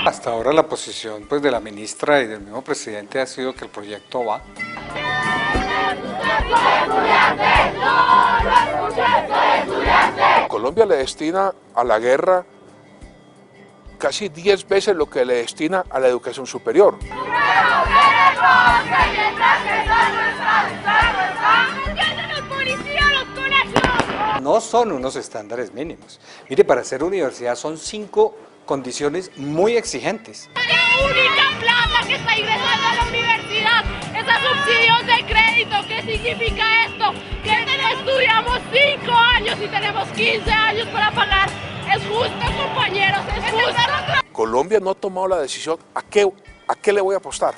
Hasta ahora la posición pues, de la ministra y del mismo presidente ha sido que el proyecto va. Colombia le destina a la guerra casi 10 veces lo que le destina a la educación superior. No son unos estándares mínimos. Mire, para ser universidad son 5 condiciones muy exigentes. La única plata que está ingresando a la universidad es a subsidios de crédito. ¿Qué significa esto? Que estudiamos 5 años y tenemos 15 años para pagar. Es justo, compañeros, es justo. Colombia no ha tomado la decisión a qué le voy a apostar.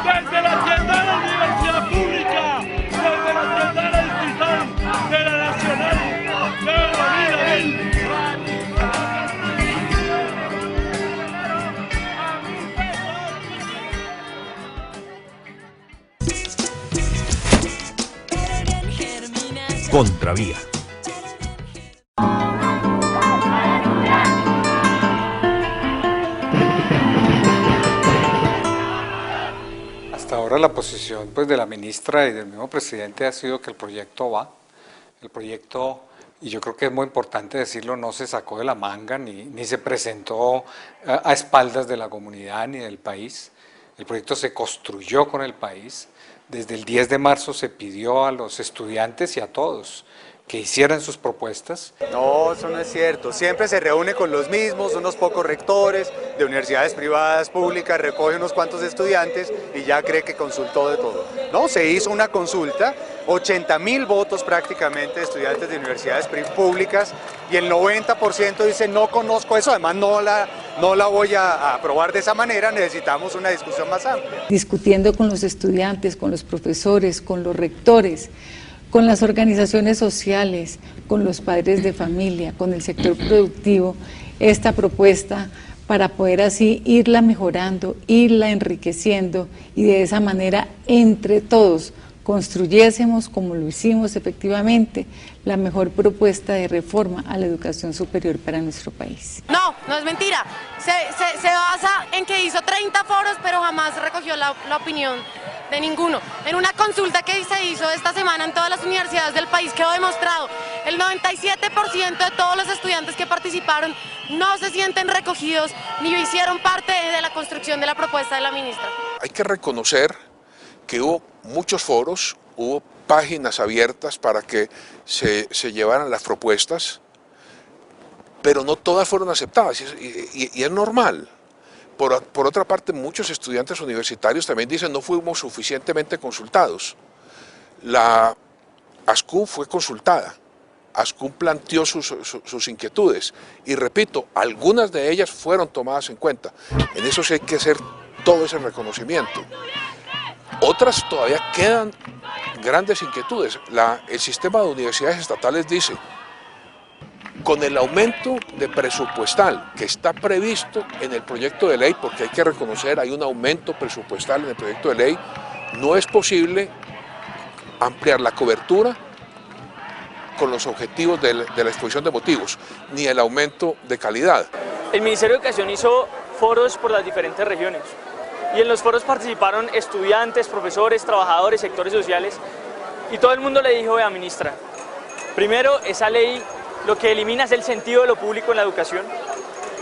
Desde la tienda de la Universidad Pública, desde la tienda del Hospital, de la Nacional, de la vida. Contravía. Hasta ahora la posición pues, de la ministra y del mismo presidente ha sido que el proyecto va. El proyecto, y yo creo que es muy importante decirlo, no se sacó de la manga ni se presentó a espaldas de la comunidad ni del país. El proyecto se construyó con el país. Desde el 10 de marzo se pidió a los estudiantes y a todos que hicieran sus propuestas. No, eso no es cierto. Siempre se reúne con los mismos, unos pocos rectores de universidades privadas, públicas, recoge unos cuantos estudiantes y ya cree que consultó de todo. No, se hizo una consulta, 80.000 votos prácticamente de estudiantes de universidades públicas y el 90% dice no conozco eso, además no la voy a aprobar de esa manera, necesitamos una discusión más amplia. Discutiendo con los estudiantes, con los profesores, con los rectores, con las organizaciones sociales, con los padres de familia, con el sector productivo, esta propuesta para poder así irla mejorando, irla enriqueciendo y de esa manera entre todos construyésemos, como lo hicimos efectivamente, la mejor propuesta de reforma a la educación superior para nuestro país. No, no es mentira. Se basa en que hizo 30 foros, pero jamás recogió la opinión de ninguno. En una consulta que se hizo esta semana en todas las universidades del país quedó demostrado, el 97% de todos los estudiantes que participaron no se sienten recogidos ni hicieron parte de la construcción de la propuesta de la ministra. Hay que reconocer que hubo muchos foros, hubo páginas abiertas para que se llevaran las propuestas, pero no todas fueron aceptadas y es normal. Por otra parte, muchos estudiantes universitarios también dicen no fuimos suficientemente consultados. La ASCUM fue consultada, ASCUM planteó sus inquietudes y repito, algunas de ellas fueron tomadas en cuenta. En eso sí hay que hacer todo ese reconocimiento. Otras todavía quedan grandes inquietudes. El sistema de universidades estatales dice, con el aumento de presupuestal que está previsto en el proyecto de ley, porque hay que reconocer, hay un aumento presupuestal en el proyecto de ley, no es posible ampliar la cobertura con los objetivos de la exposición de motivos, ni el aumento de calidad. El Ministerio de Educación hizo foros por las diferentes regiones y en los foros participaron estudiantes, profesores, trabajadores, sectores sociales y todo el mundo le dijo, vea ministra, primero esa ley lo que elimina es el sentido de lo público en la educación.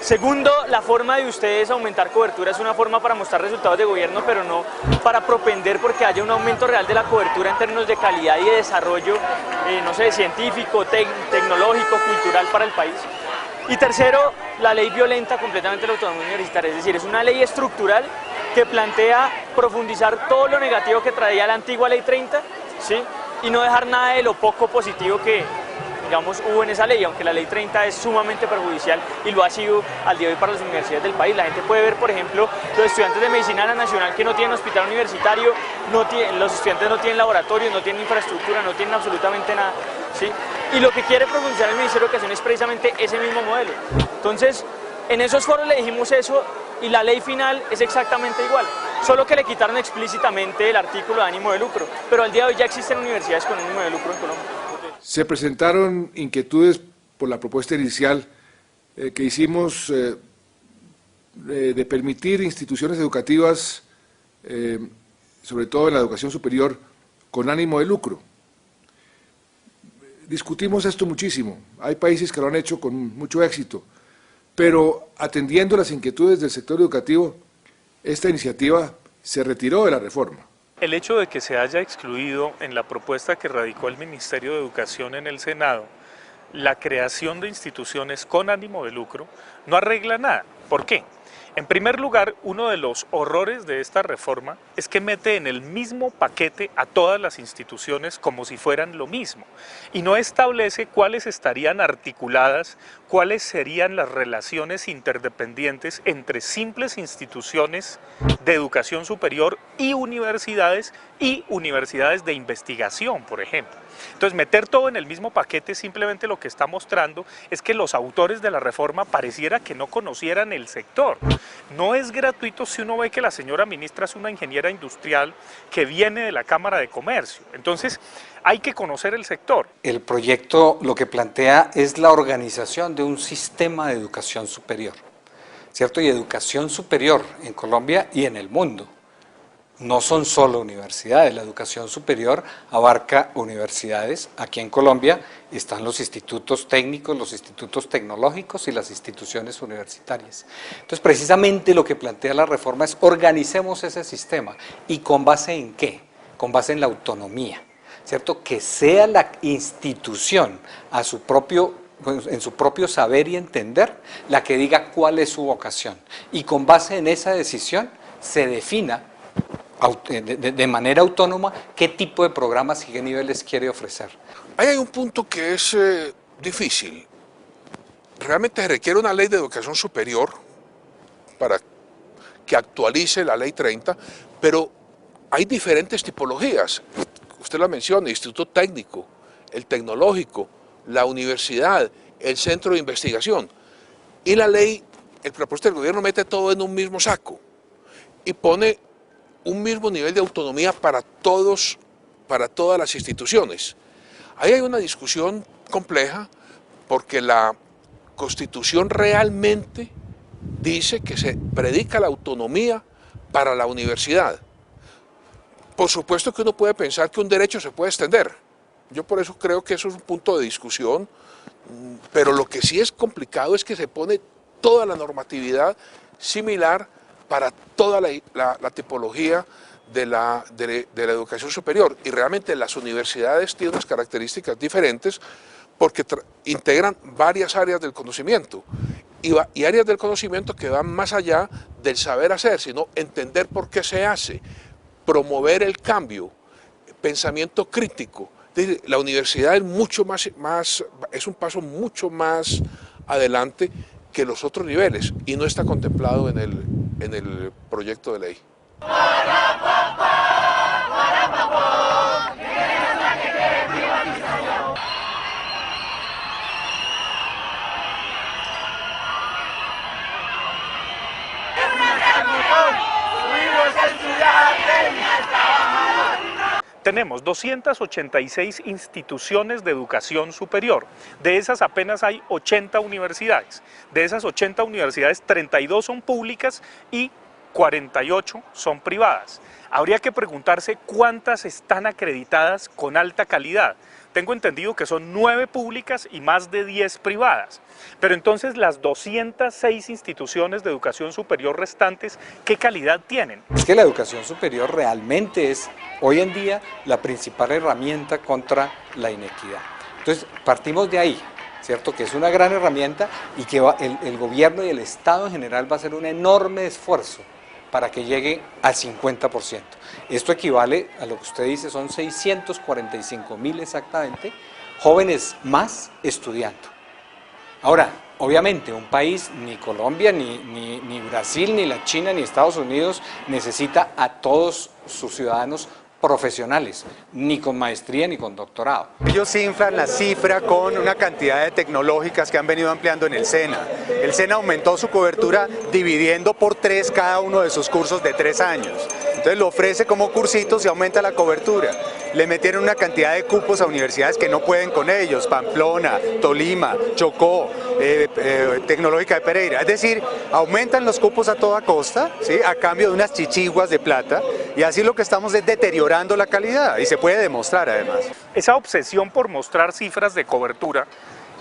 Segundo, la forma de ustedes aumentar cobertura es una forma para mostrar resultados de gobierno, pero no para propender porque haya un aumento real de la cobertura en términos de calidad y de desarrollo, no sé, científico, tecnológico, cultural para el país. Y tercero, la ley violenta completamente la autonomía universitaria, es decir, es una ley estructural que plantea profundizar todo lo negativo que traía la antigua ley 30, ¿sí? Y no dejar nada de lo poco positivo que, digamos, hubo en esa ley, aunque la ley 30 es sumamente perjudicial y lo ha sido al día de hoy para las universidades del país. La gente puede ver, por ejemplo, los estudiantes de Medicina de la Nacional que no tienen hospital universitario, los estudiantes no tienen laboratorios, no tienen infraestructura, no tienen absolutamente nada, ¿sí? Y lo que quiere profundizar el Ministerio de Educación es precisamente ese mismo modelo. Entonces, en esos foros le dijimos eso y la ley final es exactamente igual. solo que le quitaron explícitamente el artículo de ánimo de lucro, pero al día de hoy ya existen universidades con ánimo de lucro en Colombia. Se presentaron inquietudes por la propuesta inicial que hicimos de permitir instituciones educativas, sobre todo en la educación superior, con ánimo de lucro. Discutimos esto muchísimo, hay países que lo han hecho con mucho éxito, pero atendiendo las inquietudes del sector educativo, esta iniciativa se retiró de la reforma. El hecho de que se haya excluido en la propuesta que radicó el Ministerio de Educación en el Senado la creación de instituciones con ánimo de lucro no arregla nada. ¿Por qué? En primer lugar, uno de los horrores de esta reforma es que mete en el mismo paquete a todas las instituciones como si fueran lo mismo y no establece cuáles estarían articuladas, cuáles serían las relaciones interdependientes entre simples instituciones de educación superior y universidades de investigación, por ejemplo. Entonces, meter todo en el mismo paquete simplemente lo que está mostrando es que los autores de la reforma pareciera que no conocieran el sector. No es gratuito si uno ve que la señora ministra es una ingeniera industrial que viene de la Cámara de Comercio. Entonces, hay que conocer el sector. El proyecto lo que plantea es la organización de un sistema de educación superior, ¿cierto? Y educación superior en Colombia y en el mundo. No son solo universidades, la educación superior abarca universidades. Aquí en Colombia están los institutos técnicos, los institutos tecnológicos y las instituciones universitarias. Entonces, precisamente lo que plantea la reforma es organicemos ese sistema. ¿Y con base en qué? Con base en la autonomía, ¿cierto? Que sea la institución en su propio saber y entender la que diga cuál es su vocación. Y con base en esa decisión se defina de manera autónoma qué tipo de programas y qué niveles quiere ofrecer. Ahí hay un punto que es difícil. Realmente se requiere una ley de educación superior para que actualice la ley 30, pero hay diferentes tipologías. Usted la menciona, el instituto técnico, el tecnológico, la universidad, el centro de investigación. Y la ley, el propuesto del gobierno mete todo en un mismo saco y pone un mismo nivel de autonomía para todas las instituciones. Ahí hay una discusión compleja porque la Constitución realmente dice que se predica la autonomía para la universidad. Por supuesto que uno puede pensar que un derecho se puede extender. Yo por eso creo que eso es un punto de discusión, pero lo que sí es complicado es que se pone toda la normatividad similar para toda la tipología de la educación superior. Y realmente las universidades tienen unas características diferentes porque integran varias áreas del conocimiento y áreas del conocimiento que van más allá del saber hacer, sino entender por qué se hace, promover el cambio, pensamiento crítico. La universidad es un paso mucho más adelante que los otros niveles y no está contemplado en el proyecto de ley. Tenemos 286 instituciones de educación superior, de esas apenas hay 80 universidades, de esas 80 universidades 32 son públicas y 48 son privadas. Habría que preguntarse cuántas están acreditadas con alta calidad. Tengo entendido que son 9 públicas y más de 10 privadas. Pero entonces las 206 instituciones de educación superior restantes, ¿qué calidad tienen? Es que la educación superior realmente es hoy en día la principal herramienta contra la inequidad. Entonces partimos de ahí, ¿cierto? Que es una gran herramienta y que el gobierno y el Estado en general va a hacer un enorme esfuerzo para que llegue al 50%. Esto equivale a lo que usted dice, son 645.000 exactamente, jóvenes más estudiando. Ahora, obviamente, un país, ni Colombia, ni Brasil, ni la China, ni Estados Unidos, necesita a todos sus ciudadanos profesionales, ni con maestría ni con doctorado. Ellos inflan la cifra con una cantidad de tecnológicas que han venido ampliando en el SENA. El SENA aumentó su cobertura dividiendo por 3 cada uno de sus cursos de 3 años. Entonces lo ofrece como cursitos y aumenta la cobertura. Le metieron una cantidad de cupos a universidades que no pueden con ellos, Pamplona, Tolima, Chocó, Tecnológica de Pereira. Es decir, aumentan los cupos a toda costa, ¿sí?, a cambio de unas chichiguas de plata, y así lo que estamos es deteriorando la calidad, y se puede demostrar además. Esa obsesión por mostrar cifras de cobertura,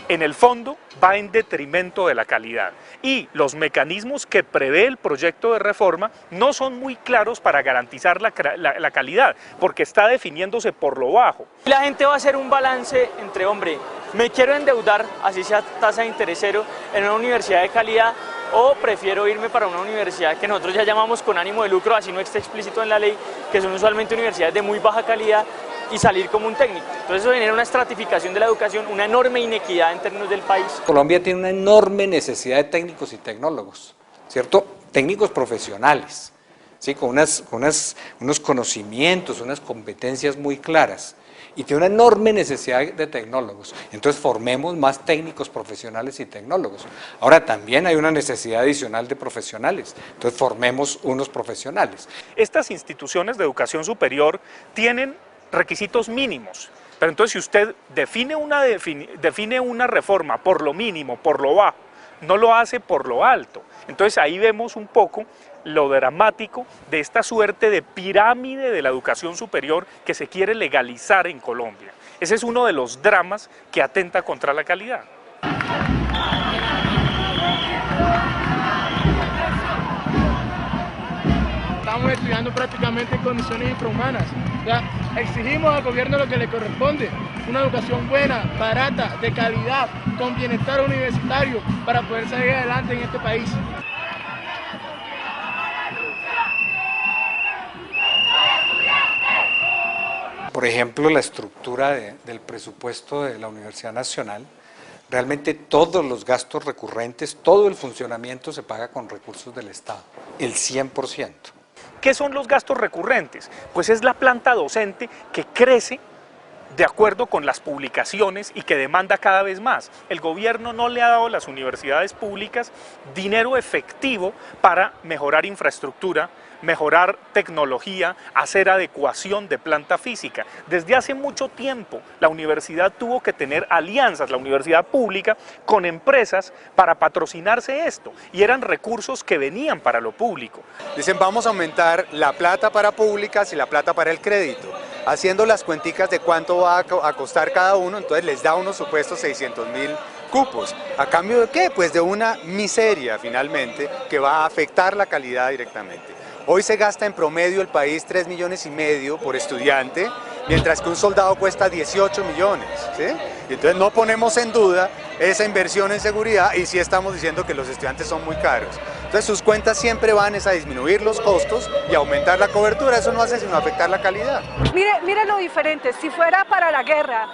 en el fondo, va en detrimento de la calidad, y los mecanismos que prevé el proyecto de reforma no son muy claros para garantizar la calidad, porque está definiéndose por lo bajo. La gente va a hacer un balance entre, hombre, me quiero endeudar, así sea tasa de interés cero, en una universidad de calidad, o prefiero irme para una universidad que nosotros ya llamamos con ánimo de lucro, así no está explícito en la ley, que son usualmente universidades de muy baja calidad, y salir como un técnico. Entonces eso genera una estratificación de la educación, una enorme inequidad en términos del país. Colombia tiene una enorme necesidad de técnicos y tecnólogos, ¿cierto? Técnicos profesionales, ¿sí?, con unos conocimientos, unas competencias muy claras. Y tiene una enorme necesidad de tecnólogos. Entonces formemos más técnicos profesionales y tecnólogos. Ahora también hay una necesidad adicional de profesionales. Entonces formemos unos profesionales. Estas instituciones de educación superior tienen requisitos mínimos, pero entonces si usted define una reforma por lo mínimo, por lo bajo, no lo hace por lo alto. Entonces ahí vemos un poco lo dramático de esta suerte de pirámide de la educación superior que se quiere legalizar en Colombia. Ese es uno de los dramas que atenta contra la calidad. Estamos estudiando prácticamente en condiciones infrahumanas. ¿Ya? Exigimos al gobierno lo que le corresponde, una educación buena, barata, de calidad, con bienestar universitario para poder salir adelante en este país. Por ejemplo, la estructura del presupuesto de la Universidad Nacional, realmente todos los gastos recurrentes, todo el funcionamiento se paga con recursos del Estado, el 100%. ¿Qué son los gastos recurrentes? Pues es la planta docente que crece de acuerdo con las publicaciones y que demanda cada vez más. El gobierno no le ha dado a las universidades públicas dinero efectivo para mejorar infraestructura, mejorar tecnología, hacer adecuación de planta física. Desde hace mucho tiempo la universidad tuvo que tener alianzas, la universidad pública, con empresas para patrocinarse esto, y eran recursos que venían para lo público. Dicen, vamos a aumentar la plata para públicas y la plata para el crédito, haciendo las cuenticas de cuánto va a costar cada uno, entonces les da unos supuestos 600.000 cupos. ¿A cambio de qué? Pues de una miseria finalmente que va a afectar la calidad directamente. Hoy se gasta en promedio el país 3,5 millones por estudiante, mientras que un soldado cuesta 18 millones, ¿sí? Y entonces no ponemos en duda esa inversión en seguridad, y sí estamos diciendo que los estudiantes son muy caros. Entonces sus cuentas siempre van a disminuir los costos y aumentar la cobertura. Eso no hace sino afectar la calidad. Mire lo diferente, si fuera para la guerra,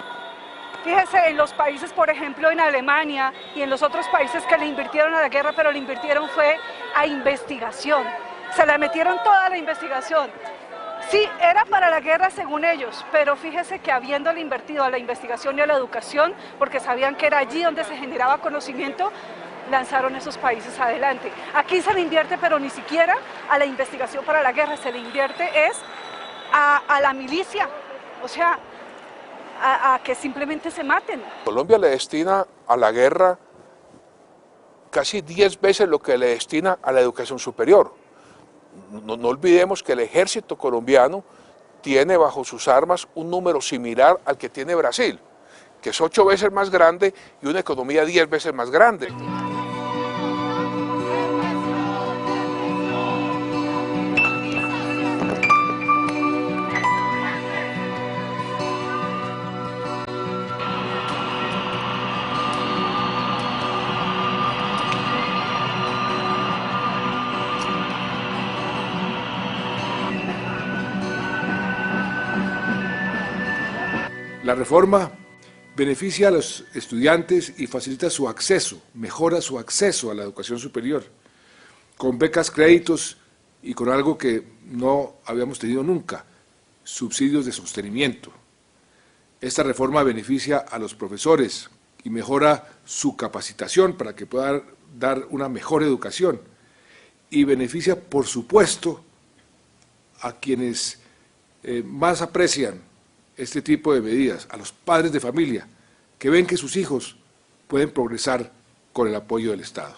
fíjese en los países, por ejemplo en Alemania y en los otros países que le invirtieron a la guerra, pero le invirtieron fue a investigación. Se le metieron toda la investigación. Sí, era para la guerra según ellos, pero fíjese que habiéndole invertido a la investigación y a la educación, porque sabían que era allí donde se generaba conocimiento, lanzaron esos países adelante. Aquí se le invierte, pero ni siquiera a la investigación para la guerra, se le invierte es a la milicia, o sea, a que simplemente se maten. Colombia le destina a la guerra casi 10 veces lo que le destina a la educación superior. No olvidemos que el ejército colombiano tiene bajo sus armas un número similar al que tiene Brasil, que es 8 veces más grande y una economía 10 veces más grande. La reforma beneficia a los estudiantes y facilita su acceso, mejora su acceso a la educación superior, con becas, créditos y con algo que no habíamos tenido nunca, subsidios de sostenimiento. Esta reforma beneficia a los profesores y mejora su capacitación para que puedan dar una mejor educación, y beneficia, por supuesto, a quienes más aprecian este tipo de medidas, a los padres de familia, que ven que sus hijos pueden progresar con el apoyo del Estado.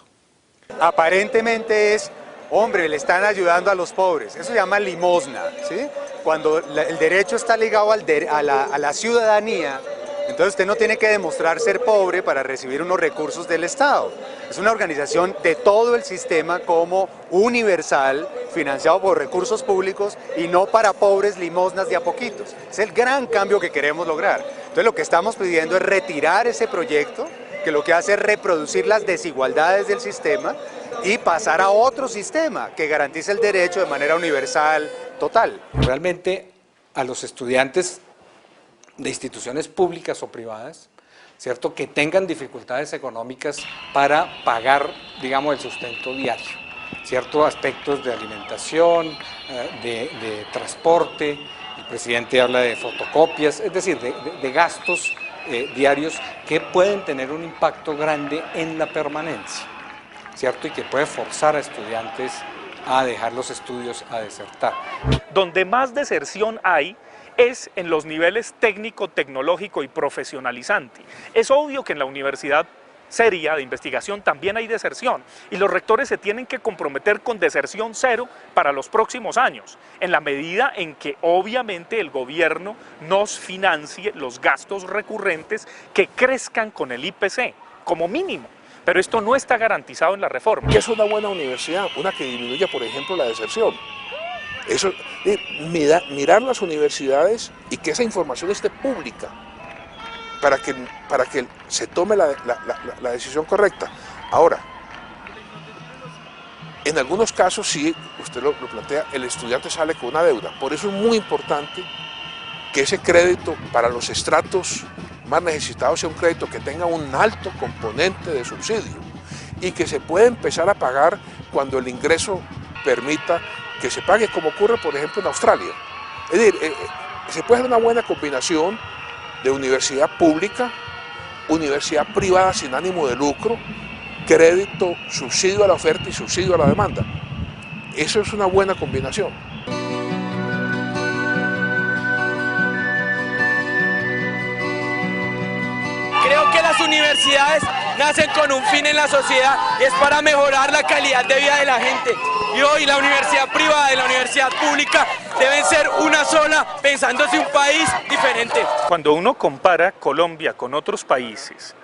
Aparentemente es, hombre, le están ayudando a los pobres, eso se llama limosna, ¿sí? Cuando el derecho está ligado a la ciudadanía, entonces usted no tiene que demostrar ser pobre para recibir unos recursos del Estado. Es una organización de todo el sistema como universal, financiado por recursos públicos y no para pobres limosnas de a poquitos. Es el gran cambio que queremos lograr. Entonces lo que estamos pidiendo es retirar ese proyecto, que lo que hace es reproducir las desigualdades del sistema y pasar a otro sistema que garantice el derecho de manera universal, total. Realmente a los estudiantes de instituciones públicas o privadas, ¿cierto?, que tengan dificultades económicas para pagar, digamos, el sustento diario, ciertos aspectos de alimentación, de transporte, el presidente habla de fotocopias, es decir, de gastos diarios que pueden tener un impacto grande en la permanencia, ¿cierto?, y que puede forzar a estudiantes a dejar los estudios, a desertar. Donde más deserción hay es en los niveles técnico, tecnológico y profesionalizante. Es obvio que en la universidad seria de investigación también hay deserción y los rectores se tienen que comprometer con deserción cero para los próximos años, en la medida en que obviamente el gobierno nos financie los gastos recurrentes que crezcan con el IPC, como mínimo. Pero esto no está garantizado en la reforma. ¿Qué es una buena universidad? Una que disminuya, por ejemplo, la deserción. Eso, mirar las universidades y que esa información esté pública para que se tome la decisión correcta. Ahora, en algunos casos sí, usted lo plantea, el estudiante sale con una deuda. Por eso es muy importante que ese crédito para los estratos más necesitados sea un crédito que tenga un alto componente de subsidio y que se pueda empezar a pagar cuando el ingreso permita que se pague, como ocurre por ejemplo en Australia. Es decir, se puede hacer una buena combinación de universidad pública, universidad privada sin ánimo de lucro, crédito, subsidio a la oferta y subsidio a la demanda. Eso es una buena combinación. Creo que las universidades nacen con un fin en la sociedad y es para mejorar la calidad de vida de la gente. Y hoy la universidad privada y la universidad pública deben ser una sola, pensándose un país diferente. Cuando uno compara Colombia con otros países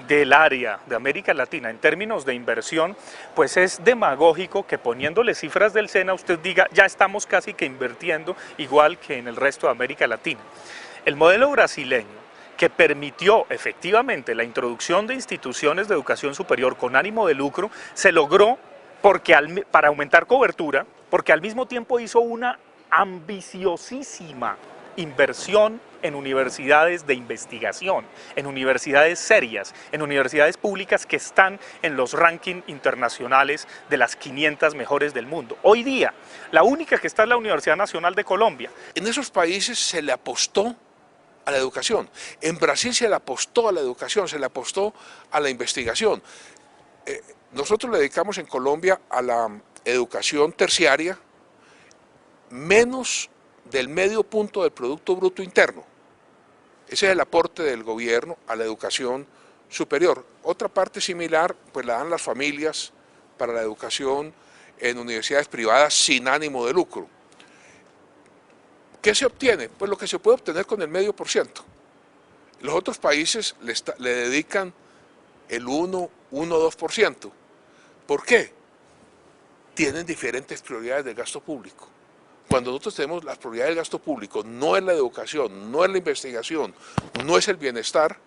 del área de América Latina en términos de inversión, pues es demagógico que poniéndole cifras del SENA usted diga ya estamos casi que invirtiendo igual que en el resto de América Latina. El modelo brasileño, que permitió efectivamente la introducción de instituciones de educación superior con ánimo de lucro, se logró para aumentar cobertura, porque al mismo tiempo hizo una ambiciosísima inversión en universidades de investigación, en universidades serias, en universidades públicas que están en los rankings internacionales de las 500 mejores del mundo. Hoy día, la única que está es la Universidad Nacional de Colombia. En esos países se le apostó a la educación. En Brasil se le apostó a la educación, se le apostó a la investigación. Nosotros le dedicamos en Colombia a la educación terciaria menos del medio punto del Producto Bruto Interno. Ese es el aporte del gobierno a la educación superior. Otra parte similar pues la dan las familias para la educación en universidades privadas sin ánimo de lucro. ¿Qué se obtiene? Pues lo que se puede obtener con el 0,5%. Los otros países le dedican el 1, 2%. ¿Por qué? Tienen diferentes prioridades del gasto público. Cuando nosotros tenemos las prioridades del gasto público, no es la educación, no es la investigación, no es el bienestar,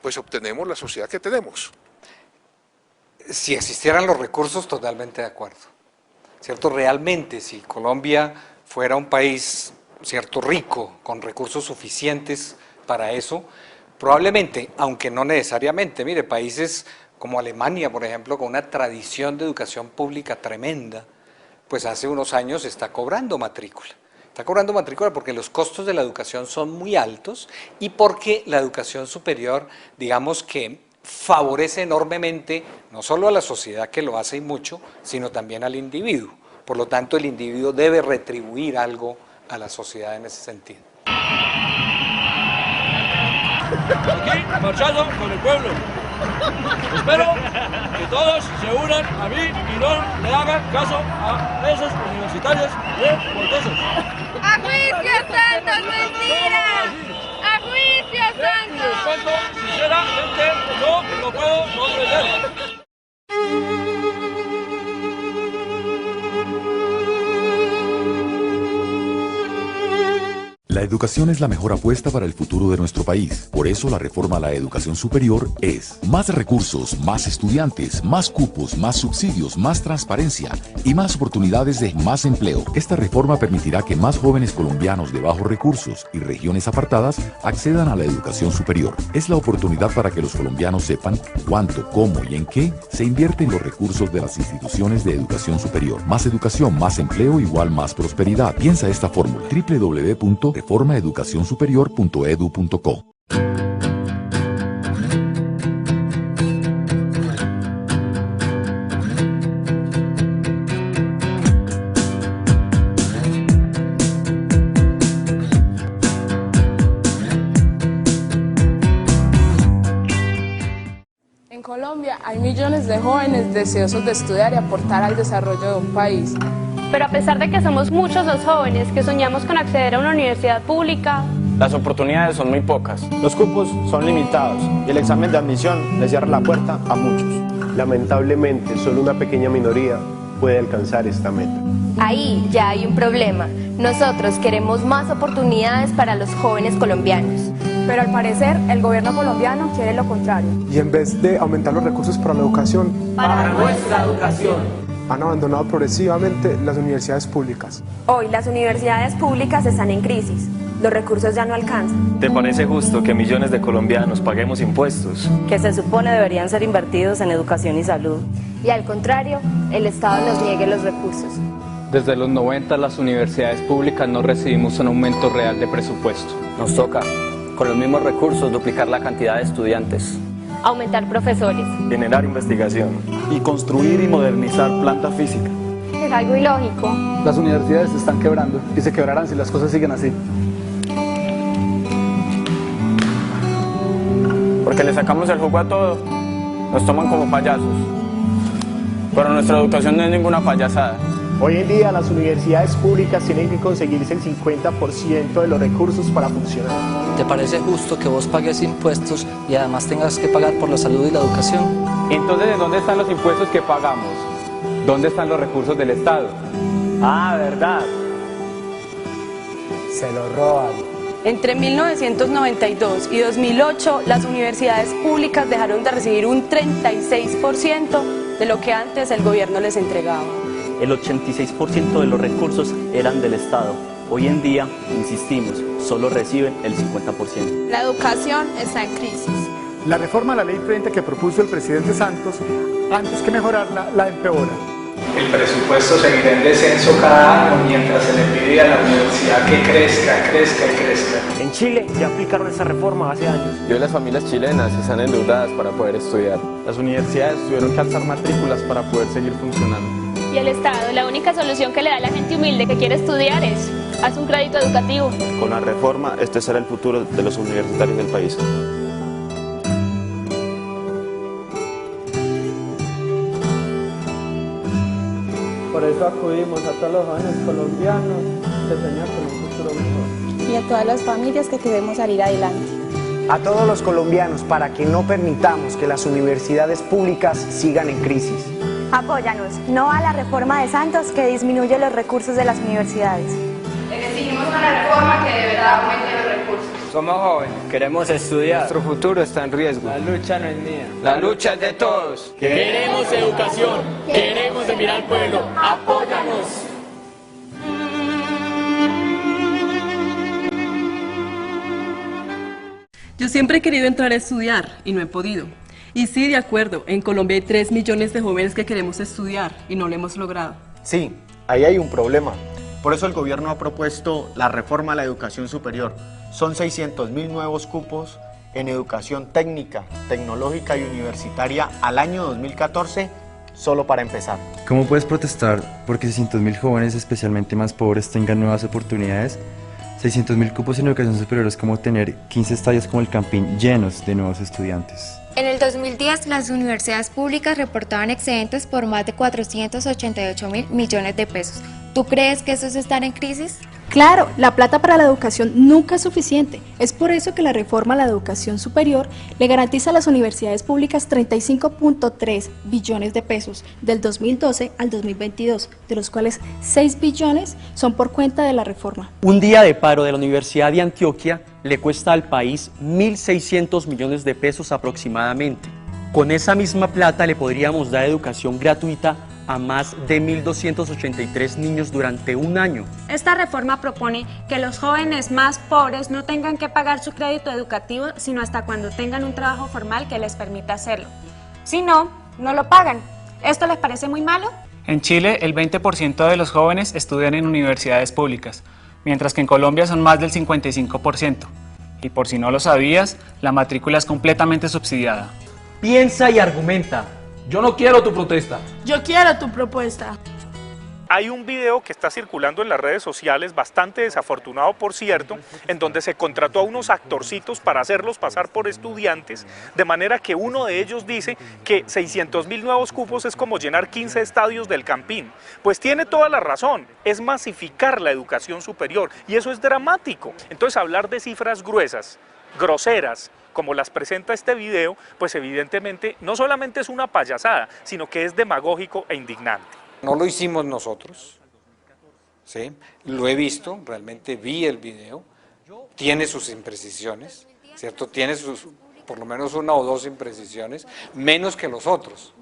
pues obtenemos la sociedad que tenemos. Si existieran los recursos, totalmente de acuerdo. ¿Cierto? Realmente, si Colombia fuera un país, cierto, rico, con recursos suficientes para eso, probablemente, aunque no necesariamente, mire, países como Alemania, por ejemplo, con una tradición de educación pública tremenda, pues hace unos años está cobrando matrícula. Está cobrando matrícula porque los costos de la educación son muy altos y porque la educación superior, digamos que favorece enormemente no solo a la sociedad, que lo hace y mucho, sino también al individuo. Por lo tanto, el individuo debe retribuir algo a la sociedad en ese sentido. Aquí, marchando con el pueblo. Espero que todos se unan a mí y no le hagan caso a esos universitarios revoltosos. ¡A juicio, Santos! ¡Mentira! ¡A juicio, Santos! Les cuento, sinceramente, no lo puedo comprender. La educación es la mejor apuesta para el futuro de nuestro país. Por eso la reforma a la educación superior es más recursos, más estudiantes, más cupos, más subsidios, más transparencia y más oportunidades de más empleo. Esta reforma permitirá que más jóvenes colombianos de bajos recursos y regiones apartadas accedan a la educación superior. Es la oportunidad para que los colombianos sepan cuánto, cómo y en qué se invierten los recursos de las instituciones de educación superior. Más educación, más empleo, igual más prosperidad. Piensa esta fórmula. www.reformaeducacionsuperior.edu.co. En Colombia hay millones de jóvenes deseosos de estudiar y aportar al desarrollo de un país. Pero a pesar de que somos muchos los jóvenes que soñamos con acceder a una universidad pública, las oportunidades son muy pocas. Los cupos son limitados y el examen de admisión le cierra la puerta a muchos. Lamentablemente, solo una pequeña minoría puede alcanzar esta meta. Ahí ya hay un problema. Nosotros queremos más oportunidades para los jóvenes colombianos. Pero al parecer, el gobierno colombiano quiere lo contrario. Y en vez de aumentar los recursos para la educación, para nuestra educación, han abandonado progresivamente las universidades públicas. Hoy las universidades públicas están en crisis. Los recursos ya no alcanzan. ¿Te parece justo que millones de colombianos paguemos impuestos que se supone deberían ser invertidos en educación y salud? Y al contrario, el Estado nos niegue los recursos. Desde los 90 las universidades públicas no recibimos un aumento real de presupuesto. Nos toca, con los mismos recursos, duplicar la cantidad de estudiantes, aumentar profesores, generar investigación y construir y modernizar planta física. Es algo ilógico. Las universidades se están quebrando y se quebrarán si las cosas siguen así. Porque le sacamos el jugo a todo, nos toman como payasos. Pero nuestra educación no es ninguna payasada. Hoy en día las universidades públicas tienen que conseguirse el 50% de los recursos para funcionar. ¿Te parece justo que vos pagues impuestos y además tengas que pagar por la salud y la educación? Entonces, ¿en dónde están los impuestos que pagamos? ¿Dónde están los recursos del Estado? Ah, ¿verdad? Se lo roban. Entre 1992 y 2008, las universidades públicas dejaron de recibir un 36% de lo que antes el gobierno les entregaba. El 86% de los recursos eran del Estado. Hoy en día, insistimos, solo reciben el 50%. La educación está en crisis. La reforma a la Ley 30 que propuso el presidente Santos, antes que mejorarla, la empeora. El presupuesto seguirá en descenso cada año mientras se le pide a la universidad que crezca, crezca y crezca. En Chile ya aplicaron esa reforma hace años. Y hoy las familias chilenas están endeudadas para poder estudiar. Las universidades tuvieron que alzar matrículas para poder seguir funcionando. Y el Estado, la única solución que le da a la gente humilde que quiere estudiar es haz un crédito educativo. Con la reforma, este será el futuro de los universitarios del país. Por eso acudimos a todos los jóvenes colombianos que sueñan con un futuro mejor. Y a todas las familias que queremos salir adelante. A todos los colombianos para que no permitamos que las universidades públicas sigan en crisis. Apóyanos, no a la reforma de Santos que disminuye los recursos de las universidades. Exigimos una reforma que de verdad aumente los recursos. Somos jóvenes, queremos estudiar. Nuestro futuro está en riesgo. La lucha no es mía. La lucha es de todos. Queremos educación, queremos servir al pueblo. Apóyanos. Yo siempre he querido entrar a estudiar y no he podido. Y sí, de acuerdo, en Colombia hay 3 millones de jóvenes que queremos estudiar y no lo hemos logrado. Sí, ahí hay un problema. Por eso el gobierno ha propuesto la reforma a la educación superior. Son 600.000 nuevos cupos en educación técnica, tecnológica y universitaria al año 2014, solo para empezar. ¿Cómo puedes protestar porque 600.000 jóvenes, especialmente más pobres, tengan nuevas oportunidades? 600.000 cupos en educación superior es como tener 15 estadios como el Campín llenos de nuevos estudiantes. En el 2010, las universidades públicas reportaban excedentes por más de 488.000 millones de pesos. ¿Tú crees que eso es estar en crisis? Claro, la plata para la educación nunca es suficiente. Es por eso que la reforma a la educación superior le garantiza a las universidades públicas 35.3 billones de pesos del 2012 al 2022, de los cuales 6 billones son por cuenta de la reforma. Un día de paro de la Universidad de Antioquia le cuesta al país 1.600 millones de pesos aproximadamente. Con esa misma plata le podríamos dar educación gratuita a más de 1.283 niños durante un año. Esta reforma propone que los jóvenes más pobres no tengan que pagar su crédito educativo, sino hasta cuando tengan un trabajo formal que les permita hacerlo. Si no, no lo pagan. ¿Esto les parece muy malo? En Chile, el 20% de los jóvenes estudian en universidades públicas, mientras que en Colombia son más del 55%. Y por si no lo sabías, la matrícula es completamente subsidiada. Piensa y argumenta. Yo no quiero tu protesta. Yo quiero tu propuesta. Hay un video que está circulando en las redes sociales, bastante desafortunado por cierto, en donde se contrató a unos actorcitos para hacerlos pasar por estudiantes, de manera que uno de ellos dice que 600.000 nuevos cupos es como llenar 15 estadios del Campín. Pues tiene toda la razón, es masificar la educación superior y eso es dramático. Entonces hablar de cifras gruesas, groseras, como las presenta este video, pues evidentemente no solamente es una payasada, sino que es demagógico e indignante. No lo hicimos nosotros, ¿sí? Lo he visto, realmente vi el video, tiene sus imprecisiones, ¿cierto? Tiene por lo menos una o dos imprecisiones, menos que los otros,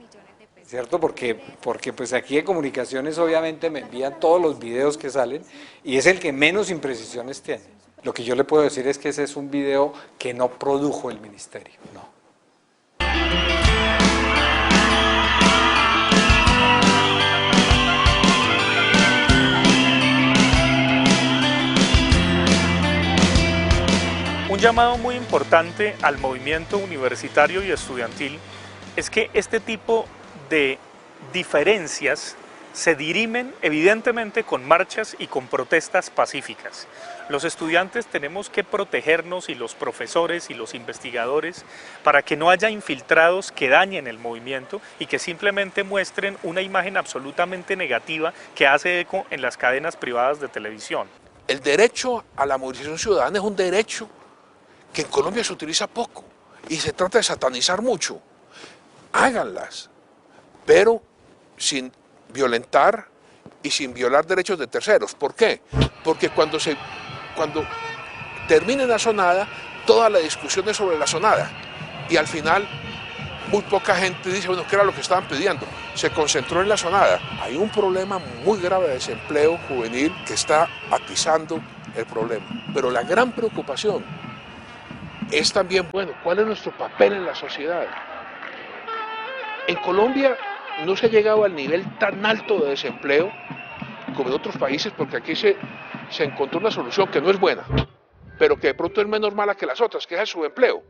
¿cierto? Porque pues aquí de comunicaciones obviamente me envían todos los videos que salen y es el que menos imprecisiones tiene. Lo que yo le puedo decir es que ese es un video que no produjo el ministerio, no. Un llamado muy importante al movimiento universitario y estudiantil es que este tipo de diferencias se dirimen evidentemente con marchas y con protestas pacíficas. Los estudiantes tenemos que protegernos y los profesores y los investigadores para que no haya infiltrados que dañen el movimiento y que simplemente muestren una imagen absolutamente negativa que hace eco en las cadenas privadas de televisión. El derecho a la movilización ciudadana es un derecho que en Colombia se utiliza poco y se trata de satanizar mucho. Háganlas, pero sin violentar y sin violar derechos de terceros. ¿Por qué? Porque cuando termine la zonada, toda la discusión es sobre la zonada y al final muy poca gente dice, bueno, ¿qué era lo que estaban pidiendo? Se concentró en la zonada. Hay un problema muy grave de desempleo juvenil que está atizando el problema. Pero la gran preocupación es también, bueno, ¿cuál es nuestro papel en la sociedad? En Colombia no se ha llegado al nivel tan alto de desempleo como en otros países, porque aquí se encontró una solución que no es buena, pero que de pronto es menos mala que las otras, que es el subempleo.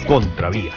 Contravía.